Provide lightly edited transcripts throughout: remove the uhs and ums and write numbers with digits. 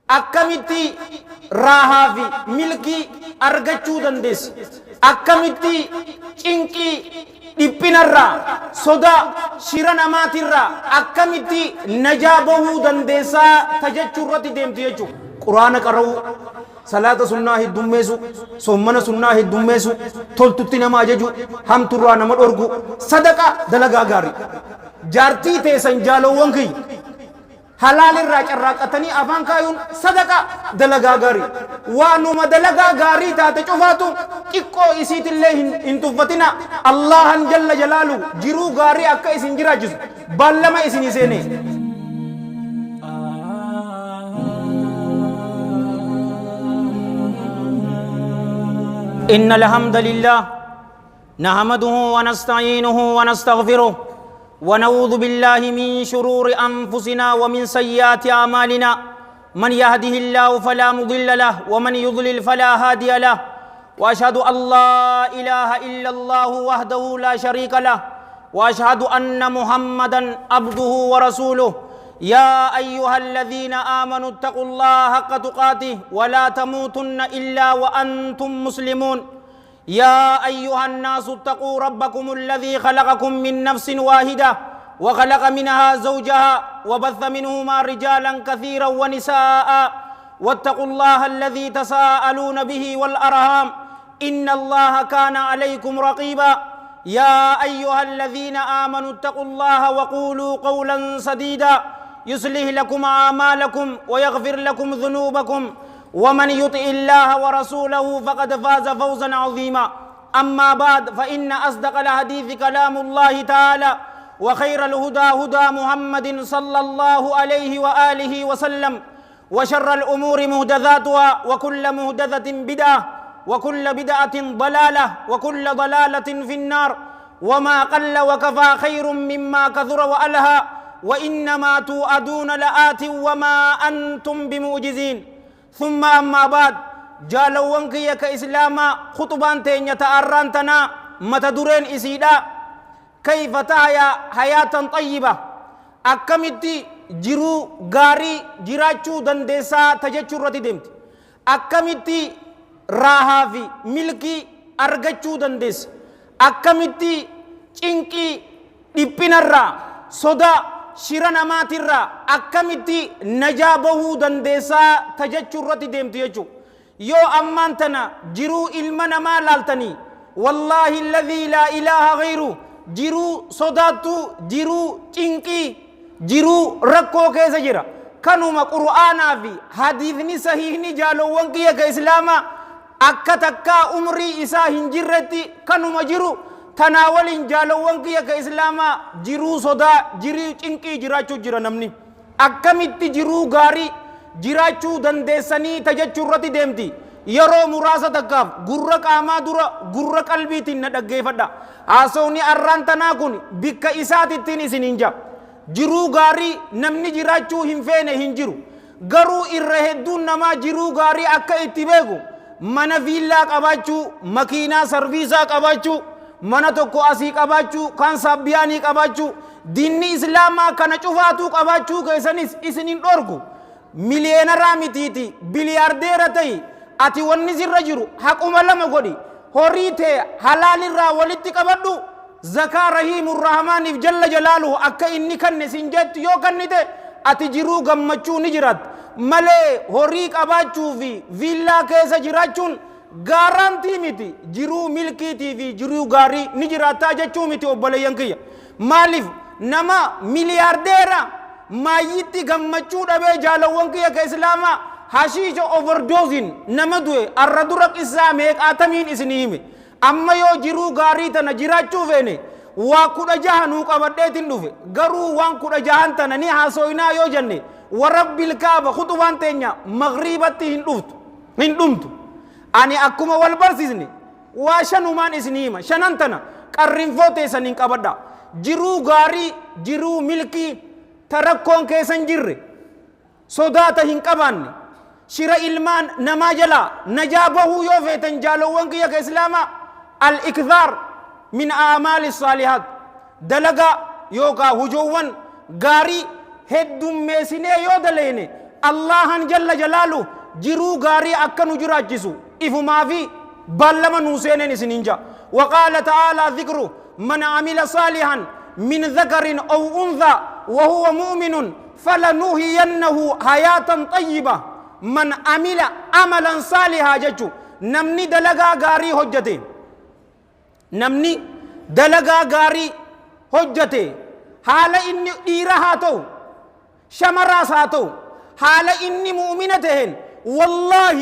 akkamitti raahaa fi milkii argachuu dandeessi, akkamitti cinqii dhiphinarraa sodaa shira namaatirraa akkamitti najaa bahuu dandeessaa tajachuu irratti deemti jechuudha. Quraana qara'uu, salaata sunnaa heddummeessu, sommana sunnaa heddummeessu, toltutti nama ajaju, hamturraa nama dhorgu, sadaqa dalagaa gaarii. Jaartii teessan jaalowwan kiyya halaalirraa carraaqatanii afaan kaayuun sadaqa dalagaa gaarii. Waanuma dalagaa gaarii taate cufaatu xiqqoo isiitillee hin tuffatina. Allahan jalla jalaalu jiruu gaarii akka isin jiraachisu baallama isinii seene. إن الحمد لله نحمده ونستعينه ونستغفره ونعوذ بالله من شرور أنفسنا ومن سيئات أعمالنا من يهده الله فلا مضل له ومن يضلل فلا هادي له وأشهد أن لا إله إلا الله وحده لا شريك له وأشهد أن محمدا عبده ورسوله يا أيها الذين آمنوا اتقوا الله حق تقاته ولا تموتن إلا وأنتم مسلمون يا أيها الناس اتقوا ربكم الذي خلقكم من نفس واحدة وخلق منها زوجها وبث منهما رجالا كثيرا ونساء واتقوا الله الذي تساءلون به والأرحام إن الله كان عليكم رقيبا يا أيها الذين آمنوا اتقوا الله وقولوا قولا سديدا يصلح لكم أعمالكم ويغفر لكم ذنوبكم ومن يطع الله ورسوله فقد فاز فوزا عظيما أما بعد فإن أصدق الحديث كلام الله تعالى وخير الهدى هدى محمد صلى الله عليه وآله وسلم وشر الأمور محدثاتها وكل محدثة بدعة وكل بدعة ضلالة وكل ضلالة في النار وما قل وكفى خير مما كثر وألهى وإنما توعدون لآت وما أنتم بمعجزين ثم أما بعد جالوان كيك إسلاما خطبان تين يتأران تنا متدورين إسيدا كيف تحيا حياة طيبة أكمتي جرو غاري جراچو دندسا تجچو رتي دمت أكمتي راها في ملكي أرغچو دندس أكمتي چنكي دبنرا صدا shira namaatirraa akkamitti najaa bahuu dandeessaa tajachuu irratti deemtu jechuudha. Yoo ammaan tana jiruu ilma namaa laaltanii wallaahi alladhii laa ilaaha ghayru jiruu sodaattu, jiruu cinqii, jiruu rakkoo keessa jira. Kanuma qur'aanaa fi hadiisni sahiihni jaalowwan kiyya ka islaamaa akka takkaa umrii isaa hin jirretti kanuma jiru tanaawaliin jaalowwan kiyya ka islaamaa jiruu sodaa jiruu cinqii jiraachuu jira. Namni akkamitti jiruu gaarii jiraachuu dandeessanii tajachuu irratti deemti. Yeroo muraasa takkaaf gurra qaamaa dura gurra qalbiitiin na dhaggeeffadha. Haasawni arraan tanaa kun bikka isaatittiin isin hin jaa. Jiruu gaarii namni jiraachuu hin feene hin jiru. Garuu irra hedduun namaa jiruu gaarii akka itti beeku mana viillaa qabaachuu, makiinaa sarviisaa qabaachuu, mana tokko asii qabaachuu, kan sabbiyaanii qabaachuu, diinni islaamaa kana cufaatuu qabaachuu keessanis isin hin dhorku. Miliyeenaraa mitiiti biliyaardeera ta'i ati wanni sirra jiru haquma lama godhi. Horii tee halaalirraa walitti qabadhu. Zakaa rahiimur rahmaaniif jalla jalaaluhu akka inni kanne sin jettu yoo kannite ati jiruu gammachuu ni jiraat. Malee horii qabaachuu fi viillaa keessa jiraachuun garantii miti. Jiruu milkiitii fi jiruu gaarii ni jiraataa jechuu miti obboleeyyan kiyya. Maaliif nama miliyaardeera maayitti gammachuu dhabee jaalawwan kiyya ka islaamaa hashiisha overdosing nama du'e arra dura qissaa meeqaatamiin isinii hime. Amma yoo jiruu gaarii tana jiraachuu feene waa 16 nuu qabadheetiin dhufe. Garuu waan 16 tana ni haasoyinaa yoo jenne warabbil kaaba khutubaan teenya magriibatti hin dhumtu. Ani akkuma wal barsiisne waa shanumaan isinii hima. Shanan tana qarrinfoo teessaniin qabadha. Jiruu gaarii, jiruu milkii tarakkoon keessan jirre sodaata hin qabaanne shira ilmaan namaa jalaa najaa bahuu yoo feetan jaalowwan kiyya ka islaamaa al-ikthar min aamaali saalihaat dalagaa yookaan hujoowwan gaarii heddummeessinee yoo daleene Allahan jalla jalaalu jiruu gaarii akka nu jiraachisu ifumaa fi ballama nuu seeneen isiniin jaa. وقال تعالى ذكره من عمل صالحا من ذكر أو أنثى وهو مؤمن فلنحيينه حياة طيبة. من عمل عملا صالحا جچو نمني دلغا غاري حجته نمني دلغا غاري حجته حال إني إيرها تو شمرا ساتو حال إني مؤمنتهن والله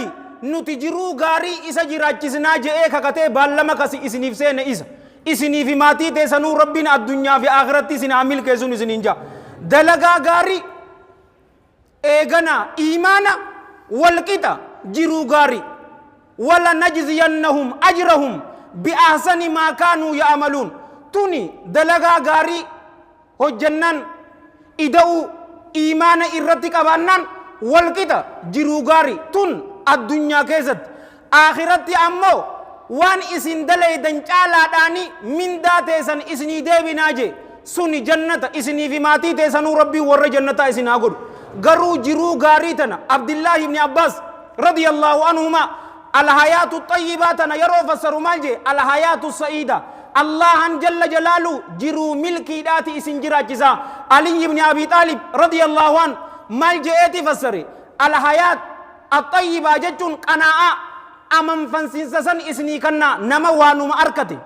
نتجرو غاري إسا جراجسنا جئے كاكتے بالما كسي إسنيف سين إسا إسنيف ماتي تسنو ربنا الدنيا في آخرتي سن عمل كيسون إسنينجا دلغا غاري إيغنا إيمانا والكتا جرو غاري ولا نجزينهم أجرهم بأحسن ما كانوا يعملون توني دلغا غاري هجنان إدو إيمان إرتك أبانان والكتا جرو غاري تون الدنيا كيست آخرتي أمو وان إسن دلي دنچالا داني من داتيسن إسني ديبي ناجي سوني جنة إسني في ماتي تيسنو ربي ور جنة إسن أقول غرو جرو غاريتنا عبد الله بن عباس رضي الله عنهما الحياة الطيباتنا يرو فسر مالجي الحياة السعيدة الله جل جلاله جرو ملكي داتي إسن جراجزا علي بن أبي طالب رضي الله عنه مالجي إيتي فسري الحياة الطيبة جتون قناعة أمام فنسنسسن إسني كنا نما وانو أركتي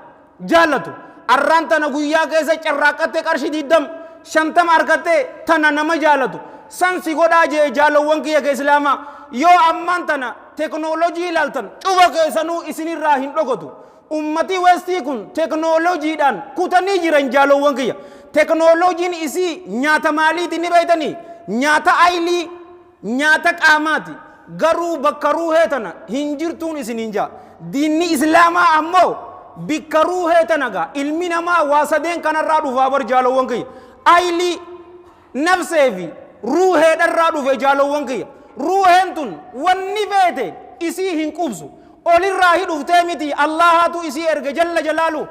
جالتو أرانتنا قويا كيسا چراكتي كرشي ديدم شنتم أركتي تنا نما جالتو سنسي قدا جي جالو وانكي كإسلاما يو أمانتنا تكنولوجي لالتن چوبا كيسانو إسني راهن لغتو أمتي وستي كن تكنولوجي دان كتني جيران جالو وانكي تكنولوجين إسي نياتا مالي تني بيتني نياتا آيلي نياتا قاماتي garuu bakka ruuhee tana hin jirtuun isiniin jaa diinni islaamaa ammoo bakka ruuhee tana gaa ilmi namaa waa sadeen kanarraa dhufaa bar jaalowwan kiyya ayli nafsee fi ruuhee dharraa dhufe jaalowwan kiyya ruuheen tun wanni feete isii hin qubsu olirraa hi dhuftee miti allahaatu isii erge jalla jalaalu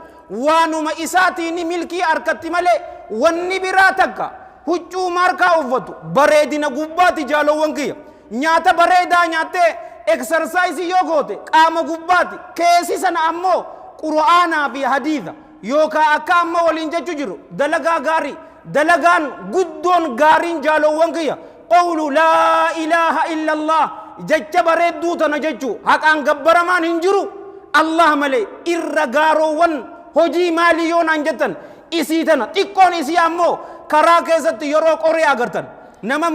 waanuma isaatiini milkii arkatti malee wanni biraa takka huccuu markaa uffatu bareedina gubbaati jaalowwan kiyya nyaata bareedaa nyaattee exercise yoo goote qaama gubbaati keessi sana ammoo qur'aanaa fi hadiisa yookaan akka amma waliin jechu jiru dalagaa gaarii dalagaan guddoon gaariin jaalowwan kiyya qawlu laa ilaaha illallah jecha bareedduu tana jechu haqaan gabbaramaan hin jiru allah malee irra gaaroowwan hojii maalii yoo naan jettan isii tana xiqqoon isii ammoo karaa keessatti yeroo qoree agartan nama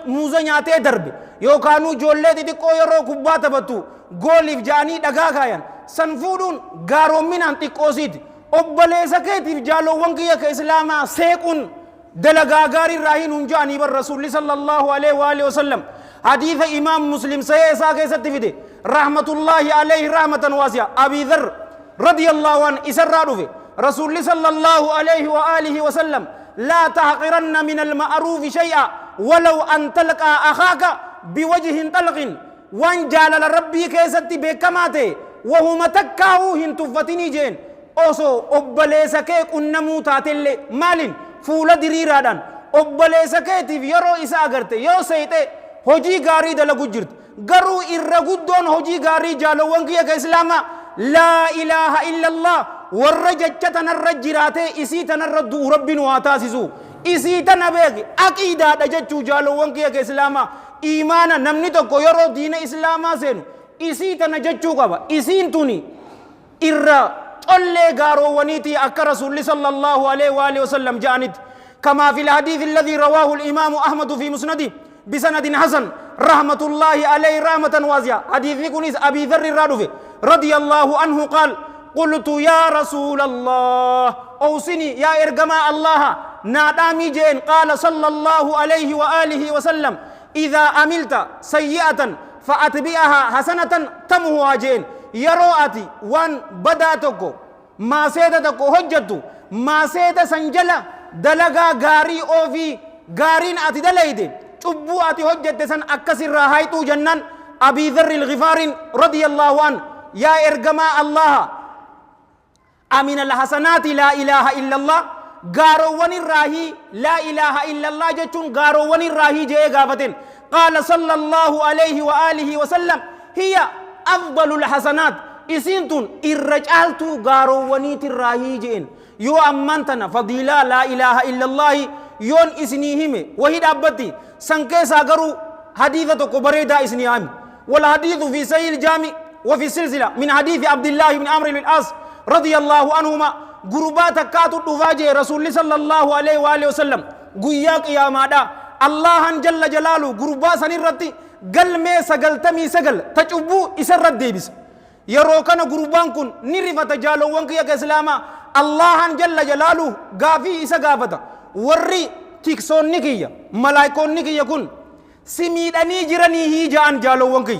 muuza nyaatee darbe yookaan ijoollee xixiqqoo yeroo kubbaa taphatu gooliif ja'anii dhagaa kaayan san fuudhuun gaaroominaan xiqqoosiiti obboleessa keetiif jaalowwan kiyya ka islaamaa seequun dalagaa gaarii irraa hin hunjaanii bar rasuulli sallallahu alaihi wa alihi wasallam hadiisa imaam muslim sahih isaa keessatti fide rahmatullahi alaihi rahmatan waasi'a abii dhar radiyallahu an isarraa dhufe rasuulli sallallahu alaihi wa alihi wasallam لا تحقرن من المعروف شيئا ولو أن تلقى أخاك بوجه طلق وان جالل ربي كيستي بكماته وهم تكاو هنتفتني جين أوسو أبليسكيك النمو تاتل مال فول دريرادان أبليسكيتي يرو إسا أغرتي يو سيتي هجي غاري دلقو جرت غرو إرغدون هجي غاري جالو وانكي كإسلاما لا إله إلا الله ورجتنا الرجراتي إسيتنا الرد ربنا واتاسسو إسيتنا بيك أكيدا دجتشو جالو وانكي كإسلاما إيمانا نمني تكو يرو دين إسلاما سينو إسيتنا جتشو قبا إسينتوني إرى اللي غارو ونيتي أكا رسول صلى الله عليه وآله وسلم جانت كما في الحديث الذي رواه الإمام أحمد في مسنده بسند حسن رحمة الله عليه رحمة واسعة حديث كنيس أبي ذر الرادفي رضي الله عنه قال قلت يا رسول الله أوصني يا إرجماء الله نادامي جين قال صلى الله عليه وآله وسلم إذا عملت سيئة فأتبعها حسنة تمهها جين يرواتي وان بداتكو ما سيدتكو هجتو ما سيد سنجلة دلغا غاري أو في غارين أتي دليدي تبو أتي هجت سن أكسر راهيتو جنان أبي ذر الغفار رضي الله عنه يا إرجماء الله أمن الحسنات لا إله إلا الله غاروان الراهي لا إله إلا الله جتون غاروان الراهي جاء غافتين قال صلى الله عليه وآله وسلم هي أفضل الحسنات إسنتون الرجالتو غاروانيت الراهي جين يو أمانتنا فضيلة لا إله إلا الله يون إسنيهم وهي أبتي سنكيسا غرو حديثة كبريدة إسنيهم والحديث في سيل الجامع وفي السلسلة من حديث عبد الله بن عمرو بن العاص رضي الله عنهما غربات كاتو دفاجي رسول صلى الله عليه وآله وسلم قياك يا مادا الله جل جلاله غربا سنرتي قل مي سقل تمي سقل تجبو إسر الديبس يروكنا غربان كن نرفة جالو وانك يا كسلاما الله جل جلاله غافي إسا غافتا ورّي تكسون نكيا ملايكون نكيا كن سميداني جراني هي جان جالو وانك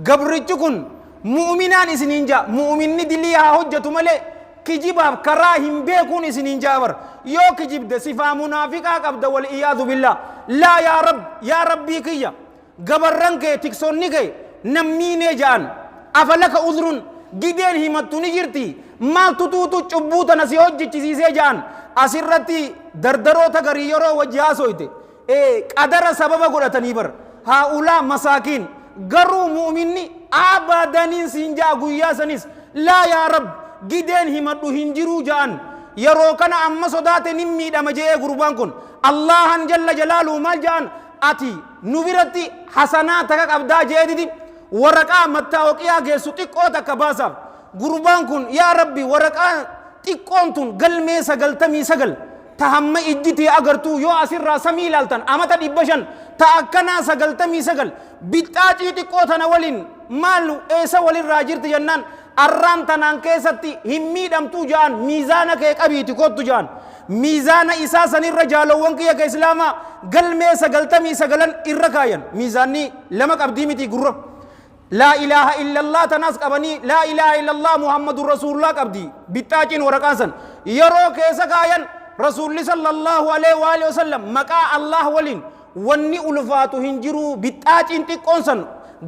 قبرتو كن مؤمنان إسنينجا مؤمني دليها حجة ملي كجيباب كراهم بيكون إسنينجا بر يو كجيب ده صفا منافقا قبض والإياذ بالله لا يا رب يا ربي كيا قبرنك تكسوني كي نميني جان أفلك أذرون جدين همتوني جرتي ما تتوتو چبوتا نسي حج چيزي جان أسرتي دردرو تغري يرو وجهاسو إتي قدر سبب قرأتني بر هؤلاء مساكين غرو مؤمني أبداً سنجا قويا سنس لا يا رب جدين همتو هنجرو جان يروكنا أما صدات نمي دمجي قربان كن الله جل جلاله مال جان أتي نوبرتي حسناتك أبدا جيدي ورقا متاوكيا جيسو تقو تكباسا قربان كن يا ربي ورقا تقون تن قلمي سقل تمي سقل تهم إجتي أغرتو يو أسر راسمي لالتن أمتا دبشن تأكنا سقل تمي سقل بتاجي تقو تنولين مالو إيسا ولي راجر تجنان أرام تنان كيستي همي دمتو جان ميزانا كيك أبي تقوتو جان ميزانا إساسا الرجال وانكي كإسلاما قلمي سقل تمي سقلن إركاين ميزاني لمك أبديمتي قرر لا إله إلا الله تناس قبني لا إله إلا الله محمد رسول الله قبدي بتاجين ورقاسا يرو كيسا كاين رسول صلى الله عليه وآله وسلم مكا الله ولين واني ألفاتو هنجرو بتاجين تقونسن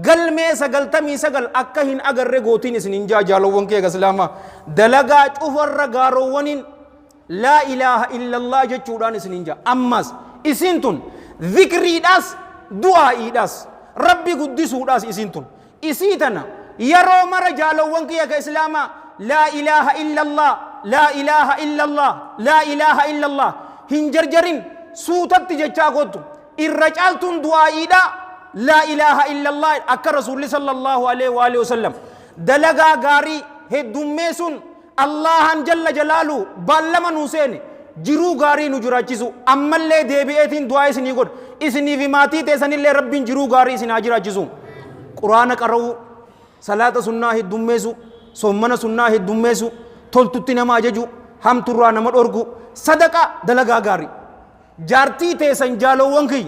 قلمي سقل تمي سقل أكهن أغر رغوتين سننجا جالو وانكي كإسلاما دلقا چوفر رغارو ونين لا إله إلا الله جچودان سننجا أماس إسنتون ذكري داس دعائي داس ربي قدسو داس إسنتون إسيتنا يرو مر جالو وانكي كإسلاما لا إله إلا الله لا إله إلا الله لا إله إلا الله هنجرجرين سوتت جچا قوتو الرجالتون دعائي دا لا إله إلا الله أكا رسول صلى الله عليه وآله وسلم دلقا غاري هدوميسون الله جل جلاله بالما نوسين جرو غاري نجراجسو أما اللي ديبئتين دعائي سني قد إسني في ماتي تيسن اللي رب جرو غاري سناجراجسو قرآن قرأو صلاة سنة هدوميسو صومنا سنة هدوميسو تولتتنا ماججو هم ترانا مدوركو صدقة دلقا غاري جارتي تيسن جالو وانكي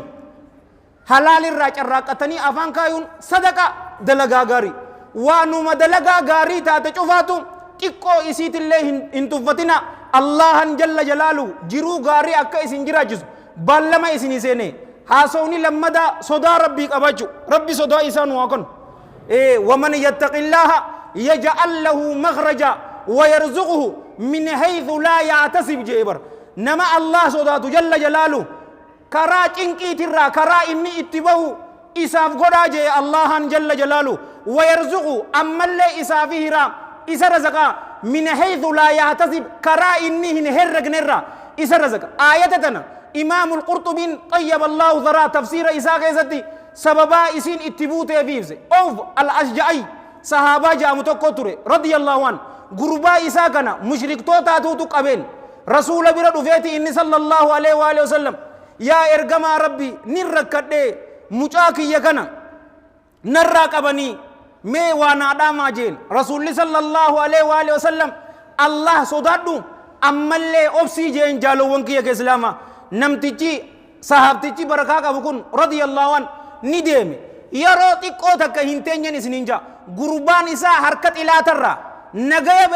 halal irraa carraaqatanii afaan kaayuun sadaqa dalagaa gaarii waanuma dalagaa gaarii taate cufaatu xiqqoo isiitillee hin tuffatina allahan jalla jalaalu jiruu gaarii akka isin jiraachisu baallama isin seene haasawni lammada sodaa rabbii qabachu rabbi sodaa isaa nu akon waman yattaqillaha yaj'al lahu makhraja wa yarzuquhu min haythu la ya'tasib jeebar nama allah sodaatu jalla jalaalu كرا چنكي ترى كرا إني اتباهو إساف قراجة الله جل جلاله ويرزقه أما اللي إسافه را إسا رزقا من حيث لا يحتسب كرا إني هنهرق نرى إسا رزقا آياتنا إمام القرطبي طيب الله ذرا تفسير إسا غيزتي سببا إسين اتبوت يفيفز أوف الأشجعي صحابة جاء متوقتر رضي الله عنه قربا إسا كان مشرك توتا توتو قبين رسول برد فيتي إني صلى الله عليه وآله وسلم يا إرجما ربي نركض مجاكي يكنا نراك أبني مي وانا داما جين رسول صلى الله عليه وآله وسلم الله صدادو أما اللي أبسي جين جالو وانكي يك إسلاما نمتيجي صحابتيجي بركاك أبوكون رضي الله عنه نديم يرو تكوتك هنتين نسنينجا قربان إسا حركت إلى ترى نغيب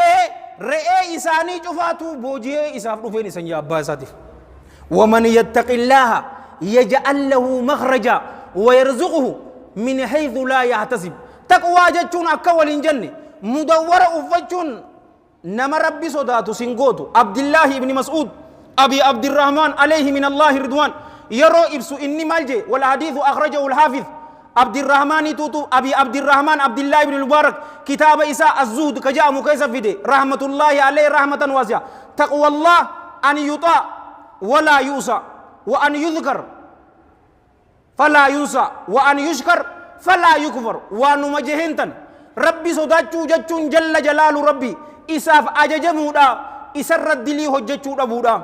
رئي إساني جفاتو بوجيه إساف رفين إسانيا أباساتي ومن يتق الله يجعل له مخرجا ويرزقه من حيث لا يحتسب تقوى جتون أكوال الجنة مدورة أفتون نما ربي صداتو سنقوتو عبد الله بن مسعود أبي عبد الرحمن عليه من الله رضوان يرو إبسو إني مالجي والحديث أخرجه الحافظ عبد الرحمن توتو أبي عبد الرحمن عبد الله بن المبارك كتاب إساء الزهد كجاء مكيسة في دي رحمة الله عليه رحمة واسعة تقوى الله أن يطاع ولا يوسع وأن يذكر فلا ينسى وأن يشكر فلا يكفر وأن مجهنتن ربي صداتشو جتشون جل جلال ربي إساف أججمودا إسا ردلي هجتشو ربودا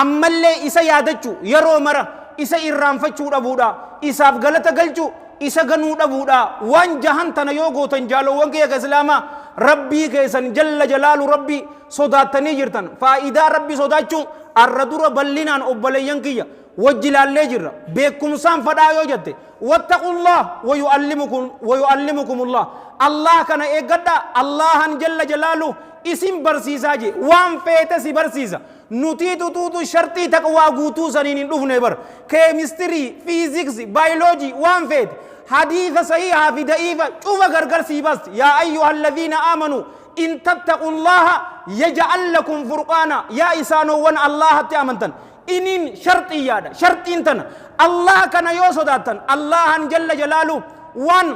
أما اللي إسا يادتشو يرو مرة إسا إرانفتشو ربودا إساف غلطة قلشو إسا غنو ربودا وان جهنتن يوغو تنجالو وانك يا كسلاما ربي كيسن جل جلال ربي صداتني جرتن فإذا ربي صداتشو الردور بلنان أبليان كيا وجلال لجر بكم سان فدايو جته واتقوا الله ويعلمكم الله الله كان إيجادا الله جل جلاله اسم برسيسا جي وان فيت سي برسيسا نتيتو توتو شرطي تقوى غوتو سنين دفن بر كيمستري فيزيكس بيولوجي وان فيت حديث صحيح في ضعيف شوف غرغر سي بس يا ايها الذين امنوا ان تتقوا الله يجعل لكم فرقانا يا إسانو وان الله تامنتن إنين شرطي يادا شرطين تنا الله كان يوسوداتن الله جل جلاله وان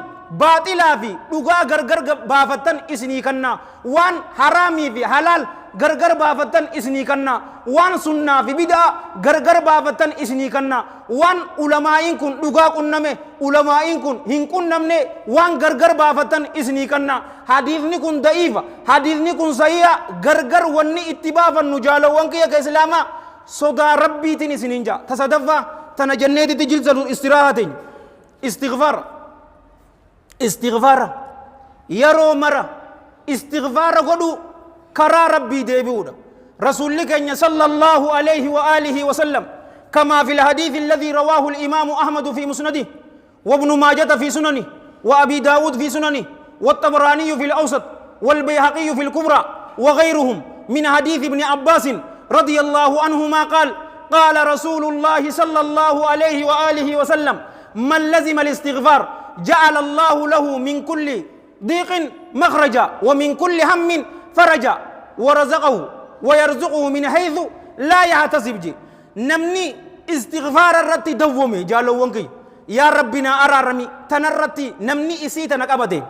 باطلا في دغا غرغر بافتن اسني كنا وان حرامي في حلال غرغر بافتن اسني كنا وان سنة في بدع غرغر بافتن اسني كنا وان علماء كن دغا كنمه علماء كن هن كنمنه وان غرغر بافتن اسني كنا حديث نكون ضعيف حديث نكون صحيح غرغر وني اتباع النجالو وان كي اسلاما صدا ربي تني سنينجا تصدفا تنجنيت تجلس الاستراحة استغفار يرو مرة استغفار قدو كرا ربي ديبودا رسولك صلى الله عليه وآله وسلم كما في الحديث الذي رواه الإمام أحمد في مسنده وابن ماجة في سننه وأبي داود في سننه والطبراني في الأوسط والبيهقي في الكبرى وغيرهم من حديث ابن عباس رضي الله عنهما قال رسول الله صلى الله عليه وآله وسلم من لزم الاستغفار جعل الله له من كل ضيق مخرجا ومن كل هم فرجا ورزقه ويرزقه من حيث لا يحتسب جي نمني استغفار الرتي دومي جالو وانكي يا ربنا أرارمي تنرتي نمني إسيتنا أبدي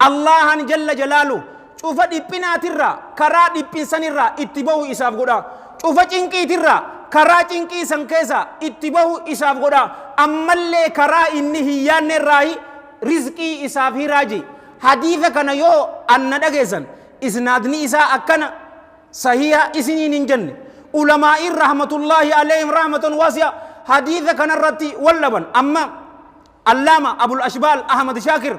الله جل جلاله شوف ديبنا ترى كرا ديبين سنرا اتباعه إساف غدا شوف چنكي ترى كرا چنكي سنكيسا اتباعه إساف غدا أما اللي كرا إنه يان راي رزقي إساف راجي حديث كان يو أن دغيسن إسنادني إسا أكنا صحيح إسني ننجن علماء رحمة الله عليهم رحمة واسعة حديث كان الرتي واللبن أما علامة أبو الأشبال أحمد شاكر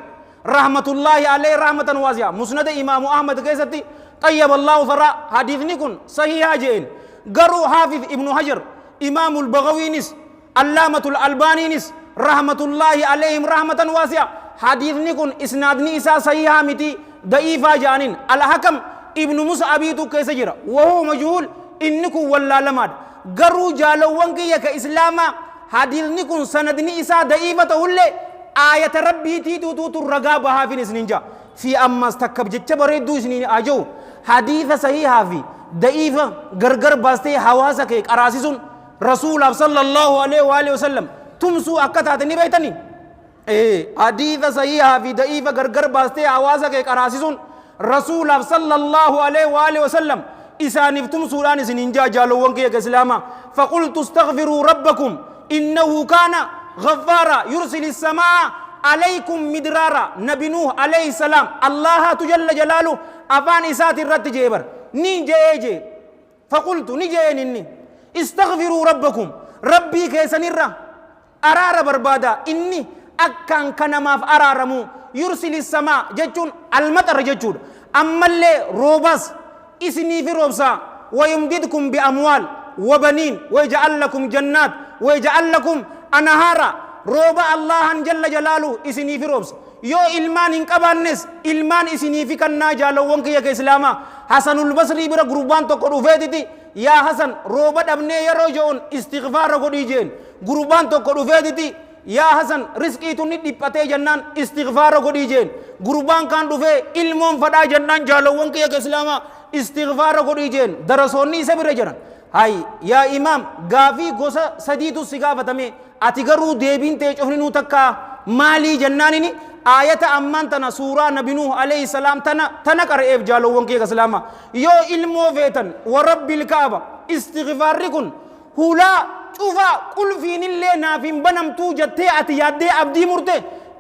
رحمة الله عليه رحمة واسعة مسند إمام أحمد كيستي طيب الله ثراء حديث نكون صحيح جين قرو حافظ ابن حجر إمام البغوي نس علامة الألباني نس رحمة الله عليهم رحمة واسعة حديث نكون إسناد نيسا صحيح متي ضعيفا جانين الحكم ابن موسى أبيتو كيسجر وهو مجهول إنكو ولا لماد قرو جالوان كي كإسلاما حديث نكون سند نيسا ضعيفة هولي آية ربي تيتو توتو الرقابها في نسنجا في أما استكب جتبر يدو سنين أجو حديث صحيحة في ضعيفة غرغر باستي حواسك أراسيسون رسول صلى الله عليه وآله وسلم تمسو أكتاتني بيتني حديث صحيحة في ضعيفة غرغر باستي حواسك أراسيسون رسول صلى الله عليه وآله وسلم إسانف تمسو لاني سننجا جالوان كي كسلاما فقلت استغفروا ربكم إنه كان غفارا يرسل السماء عليكم مدرارا نبي نوح عليه السلام الله تجل جلاله أفان إسات الرد جيبر نيجي فقلت نيني استغفروا ربكم ربي كيسنرا أرار بربادا إني أكان كنما أرارمو يرسل السماء جتون المطر جتون أما اللي روباس إسني في روبسا ويمددكم بأموال وبنين ويجعل لكم جنات ويجعل لكم أنهارا روبا الله جل جلاله إسني في روبس يو إلمان إنك أبانس إلمان إسني في كنا جالو وانك يا كإسلاما حسن البصري برا قربان تقول فيدتي يا حسن روبا دبني يروجون استغفار قديجين قربان تقول فيدتي يا حسن رزقي تنيد دبته جنان استغفار قديجين قربان كان دفه علمون فدا جنان جالو وانك يا كإسلاما استغفار قديجين درسوني سبير جنان هاي يا إمام غافي غوسا سديدو سيغافة تمي أتغرو ديبين تيجوهنو تكا مالي جنانيني آية أمان تنا سورة نبي نوح عليه السلام تنا كرئيف جالوون كي كسلاما يو علمو فيتن ورب الكعبة استغفار ركن هلا شوفا كل فين اللي نافين بنم توجتي أتيادي عبدي مرتي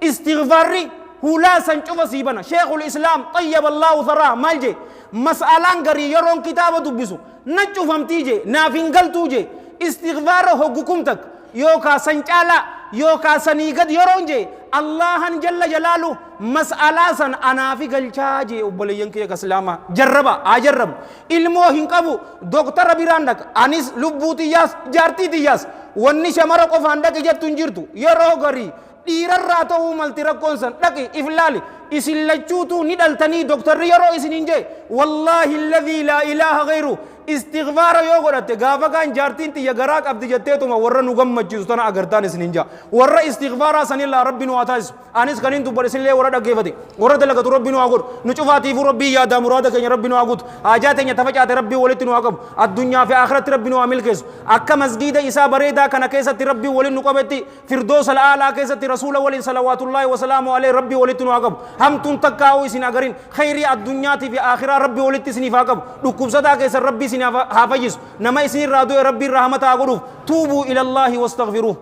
استغفاري هلا سنشوفا سيبنا شيخ الإسلام طيب الله ثراه مالجي مسألان غري يرون كتابة دبسو نشوفهم تيجي نافين قل توجي استغفار حقكمتك يوكا سنشالا يوكا سنيقد يرونجي الله جل جلاله مسألة سن أنا في قلشاجي وبليين كي كسلاما جربا أجرب علمه هنكبو دكتور بيراندك أنيس لبوتي ياس جارتي تياس وني شمارك وفاندك جت تنجرتو يرو غري dhiirarraa malti rakkoon san dhaqi iflaali isin lachuutu ni dhaltanii doktorri yeroo isin hin jee wallaahi alladhii laa ilaaha ghayru istighfaara yoo godhatte gaafa kaan jaartiin xiyya garaa qabdi jetteetuma warra nu gammachiisu tana agartaan isin hin jaa warra istighfaara sanillaa rabbi nu haa taasisu anis kaniin dubbar isinillee warra dhaggeeffate warra dalagatu rabbi nu haa godhu nu cufaatiifuu rabbii yaadaa muraada keenya rabbi nu haa guutu haajaa teenya tafacaate rabbii walitti nu haa qabu addunyaa fi akhiratti rabbi nu haa milkeessu akka masgiida isaa bareedaa kana keessatti rabbii waliin nu qabetti firdoosa al'aalaa keessatti rasuula waliin salawaatullaahi wasalaamu alayhi rabbii walitti nu haa qabu hamtuun takkaa'uu isin agarin khayrii addunyaati fi akhiraa rabbii walitti isiniif haa qabu dhukkubsataa keessa rabbii isin haa fayyisu nama isin irraa du'e rabbii rahmata haa godhuuf tuubuu ilallaahi wastaghfiruuh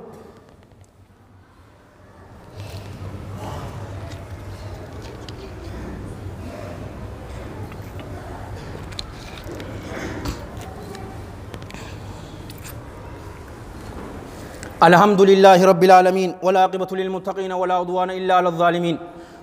الحمد لله رب العالمين والعاقبة للمتقين ولا عدوان إلا على الظالمين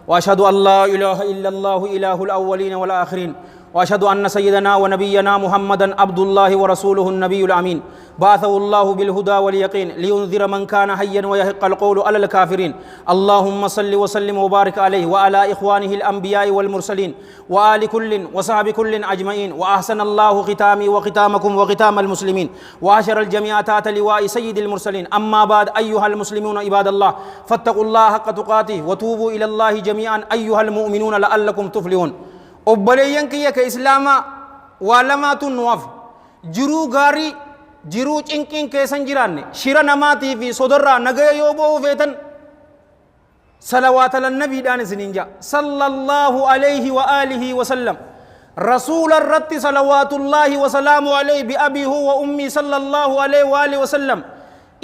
وأشهد أن لا إله إلا الله إله الأولين والآخرين وأشهد أن سيدنا ونبينا محمدا عبد الله ورسوله النبي الأمين بعثه الله بالهدى واليقين لينذر من كان حيا ويحق القول على الكافرين اللهم صل وسلم وبارك عليه وعلى إخوانه الأنبياء والمرسلين وآل كل وصحب كل أجمعين وأحسن الله ختامي وختامكم وختام المسلمين وأشر الجميع تحت لواء سيد المرسلين أما بعد أيها المسلمون عباد الله فاتقوا الله حق تقاته وتوبوا إلى الله جميعا أيها المؤمنون لعلكم تفلحون obboleeyyan kiyya ka islaamaa waa lamaatu nuwaaf jiruu gaarii jiruu cinqiin keessan jiraanne shira namaatii fi sodarraa nagaya yoo bo'uu feetan salawaata lannabiidhaan isiniin jaa sallallahu alayhi wa alihi wa sallam rasuula irratti salawaatullaahi wa salaamu alayhi bi abiihu wa ummii sallallahu alayhi wa alihi wa sallam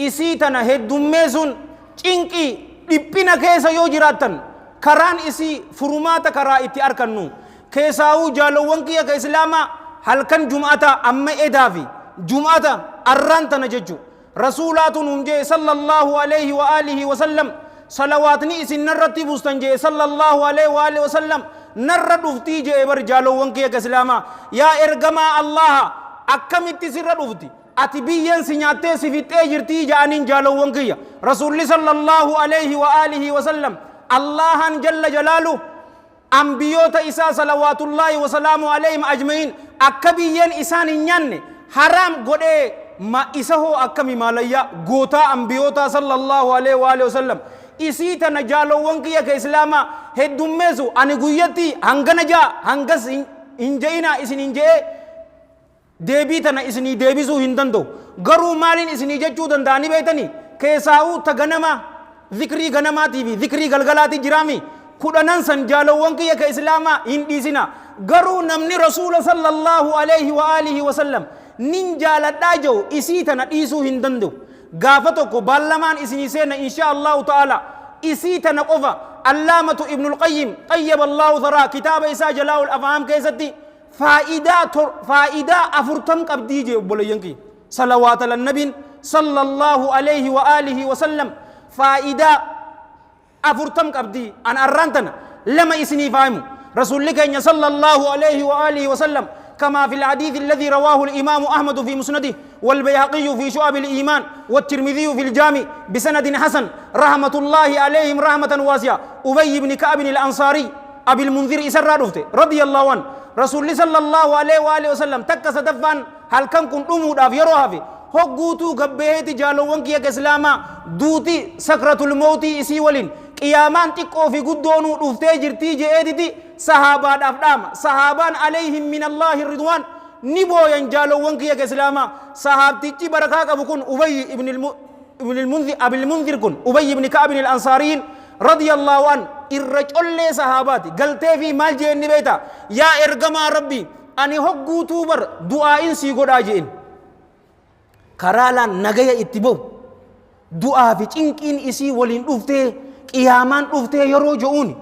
isii tana heddummeesuun cinqii dhiphina keessa yoo jiraattan karaan isii furumaata karaa itti arkannu كيساو جالوان كيا كإسلاما هل كان جمعة أما إدافي جمعة أرانت نججو رسولات نمجي صلى الله عليه وآله وسلم صلواتني إسن نرتي بستنجي صلى الله عليه وآله وسلم نرد افتي جيبر جالوان كيا كإسلاما يا إرقما الله أكم اتسر افتي أتبيين سنياتي سفيتي جرتي جانين جالوان كيا رسول صلى الله عليه وآله وسلم الله جل جلاله أنبيوت إساء صلوات الله وسلامه عليهم أجمعين أكبيين إسان إنيان حرام قد ما إساهو أكمي ماليا قوتا أنبيوتا صلى الله عليه وآله وسلم إسيتا نجالو وانكيا كإسلاما هدوميزو أني قويتي هنگنجا هنگس إنجينا إسن إنجي ديبيتنا إسني ديبيزو هندندو غرو مالين إسني جچو دنداني بيتني كيساو تغنما ذكري غنماتي في ذكري غلغلاتي جرامي كودانان سن جالوان كيا كإسلاما هنديسنا غرو نمني رسول صلى الله عليه وآله وسلم نين جالداجو إسيتنا إيسو هندندو غافتوكو بالمان إسنيسينا إن شاء الله تعالى إسيتنا قفا علامة ابن القيم طيب الله ذرا كتاب إساء جلاو الأفهام كيستي فائدة أفرتم قبديجي بولينكي صلوات النبي صلى الله عليه وآله وسلم فائدة أفرتم قبدي أن أرانتنا لما إسني فاهموا رسول لك صلى الله عليه وآله وسلم كما في الحديث الذي رواه الإمام أحمد في مسنده والبيهقي في شعب الإيمان والترمذي في الجامع بسند حسن رحمة الله عليهم رحمة واسعة أبي بن كعب الأنصاري أبي المنذر إسر رضي الله عنه رسول صلى الله عليه وآله وسلم تكس دفان هل كان كنت أمود أفيروها في هقوتو قبهتي جالوان كيا كسلاما دوتي سكرة الموت إسي ولين قيامان تقو في قدونو رفتي جرتي جئدتي صحابان أفدام صحابان عليهم من الله الرضوان نبو ينجالو وانكي يا إسلاما صحابتي بركاك أبو كن أبي ابن المنذر أبي المنذر كن أبي بن كعب الأنصاريين رضي الله عنه الرجل لي صحاباتي قلت في مال جين بيتا يا إرجما ربي أني هقو توبر دعاء سيقول أجين كرالا نجايا اتبو دعاء في تنكين إسي ولين أفته قيامان أفته يروجوني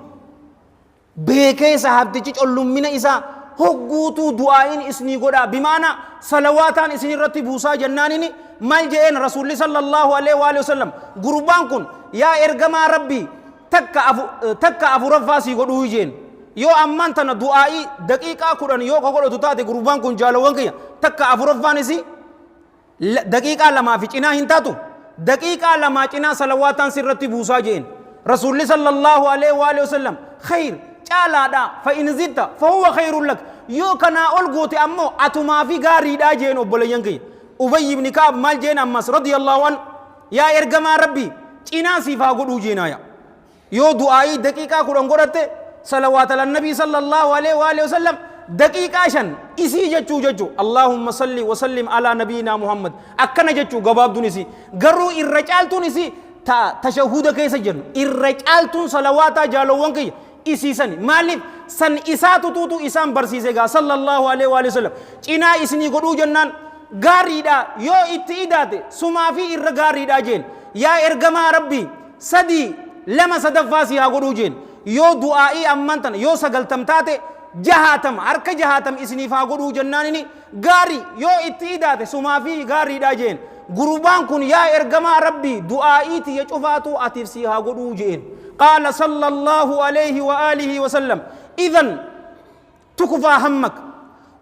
بيكي صحابتي تقول من إسا هقو تو دعاء إسني قدا بمعنى صلواتان إسني رتبوسا جنانيني مال جين رسول صلى الله عليه وآله وسلم قربان كن يا إرجما ربي takka afuraffaa sii godhuu jeen yoo ammaan tana du'aa'ii daqiiqaa 10 yoo godhatu taate gurbaan kun jaalawwan kiyya takka afuraffaan isii daqiiqaa 2 fi cinaa hin taatu daqiiqaa 2 cinaa salawaataan sirratti buusaa jeen rasuulli sallallahu alaihi wa alihi wasallam khair caalaadha fa in zitta fa huwa khairul lak yoo kana ol goote ammoo atumaa fi gaariidha jeen obboleeyyan kiyya ubay ibn kaab maal jeen ammas radiyallahu an yaa ergamaa rabbi cinaa siifaa godhuu jeenaaya يو دعائي دقيقة كورن قرأت صلوات على النبي صلى الله عليه وآله وسلم دقيقة شن إسي جتشو اللهم صل وسلم على نبينا محمد أكنا جتشو قباب دونيسي قروا الرجال تونيسي تشهود كيس جن الرجال تون صلوات جالوان كي إسي سن مالف سن إساتو توتو إسام برسيسيغا صلى الله عليه وآله وسلم إنا إسني قدو جنان غاريدا يو إتئدات سما في إرغاريدا جين يا إرغما ربي سدي لما صدفاسي هاغورو جين يو دعائي امانتن يو سغلتم تاتي جهاتم ارك جهاتم اسني فاغورو جنانني غاري يو اتيدات سما في غاري داجين غروبان كن يا ارغما ربي دعائي يچفاتو اتفسي هاغورو جين قال صلى الله عليه واله وسلم اذا تكفى همك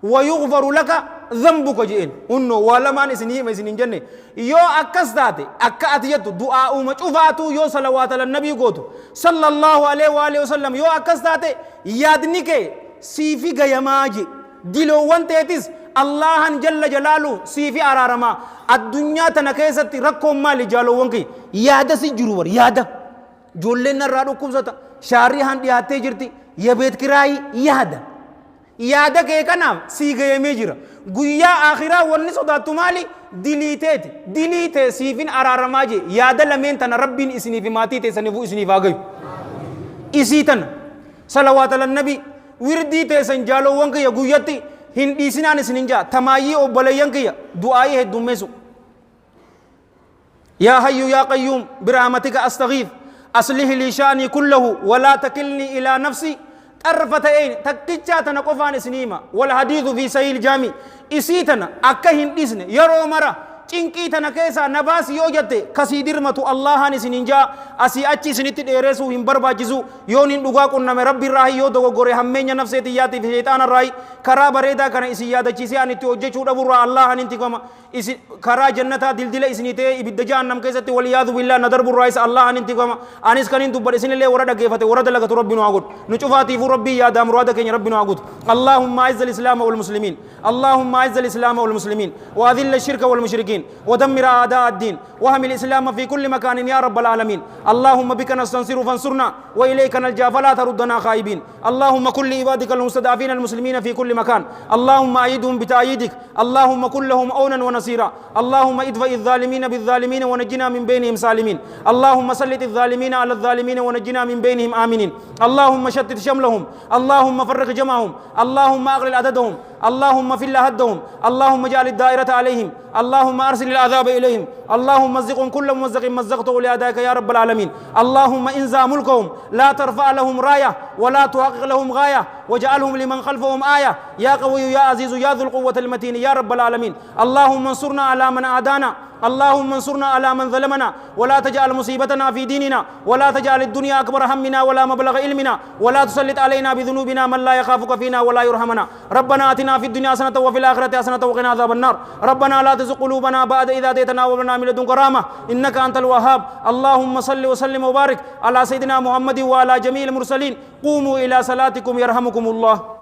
ويغفر لك ذنبك جين انه ولا ما نسني ما سنين جنة يو اكس داتي اكاتيت دعاء مچفاتو يو صلوات على النبي قوتو صلى الله عليه واله وسلم يو اكس داتي يادنيك سيفي غيماجي دلو وانتيتس الله جل جلاله سيفي ارارما الدنيا تنكيست ركوم مال جالو وانكي يادا سي جروور يادا جولن رادو كوبستا شاري هان دياتي جرتي يبيت كراي يادا yaada kee kanaaf sii gayamee jira guyyaa akhiraa wanni sodaattu maali diliitee siifin araaramaa jee yaada lameen tana rabbiin isiniif maatii teessaniifuu isiniif haa gayu isii tana salawaat ala nabi wirdii teessan jaalowwan kiyya guyyatti hin dhiisinaan isinin jaa tamaayyii obboleeyyan kiyya du'aayii heddummeessu yaa hayyu yaa qayyuum birahmatika astaghiif aslih lii sha'anii kullahu walaa takilnii ilaa nafsii طرفتين تكتشاتنا قفان سنيما والحديث في سهيل جامي إسيتنا أكهن إسن يرو مرة cinkitana keessa nabaas yoo jette kasii dirmatu Allahan isinin jaa asii achi isinitti dheeresuu hin barbaachisu yoon hin dhugaa qunname rabbi irraa yoo dogoggore hammeenya nafseetiyyaatiif sheexaana irraa karaa bareedaa kana isin yaadachiisee ani itti hojjechuu dhaburraa Allahan inti qama karaa jannataa dildila isinii ta'ee ibidda jahannam keessatti waliyaadu billaa na darburraa isa Allahan inti qama anis kan hin dubbadhe isinillee warra dhaggeeffate warra dalagatu rabbi nu haa godhu nu cufaatiifuu rabbii yaadaa muraada keenya rabbi nu haa godhu Allahumma aizza al-islaama wal muslimiin Allahumma aizza al-islaama wal muslimiin wa adhilla ash-shirka wal mushrikiin ودمر أعداء الدين وهم الإسلام في كل مكان يا رب العالمين اللهم بك نستنصر فانصرنا وإليك نلجأ فلا تردنا خائبين اللهم كل عبادك المستضعفين المسلمين في كل مكان اللهم أيدهم بتأييدك اللهم كن لهم عونا ونصيرا اللهم ادفع الظالمين بالظالمين ونجنا من بينهم سالمين اللهم سلط الظالمين على الظالمين ونجنا من بينهم آمنين اللهم شتت شملهم اللهم فرق جمعهم اللهم أغلل عددهم اللهم فل هدهم اللهم اجعل الدائرة عليهم اللهم أرسل العذاب إليهم اللهم مزقهم كل ممزق مزقته لأعدائك يا رب العالمين اللهم انزع ملكهم لا ترفع لهم راية ولا تحقق لهم غاية واجعلهم لمن خلفهم آية يا قوي يا عزيز يا ذو القوة المتين يا رب العالمين اللهم انصرنا على من أعدانا اللهم انصرنا على من ظلمنا ولا تجعل مصيبتنا في ديننا ولا تجعل الدنيا أكبر همنا ولا مبلغ علمنا ولا تسلط علينا بذنوبنا من لا يخافك فينا ولا يرحمنا ربنا آتنا في الدنيا حسنة وفي الآخرة حسنة وقنا عذاب النار ربنا لا تزغ قلوبنا بعد إذ هديتنا وهب لنا من لدنك رحمة إنك أنت الوهاب اللهم صل وسلم وبارك على سيدنا محمد وعلى جميع المرسلين قوموا إلى صلاتكم يرحمكم الله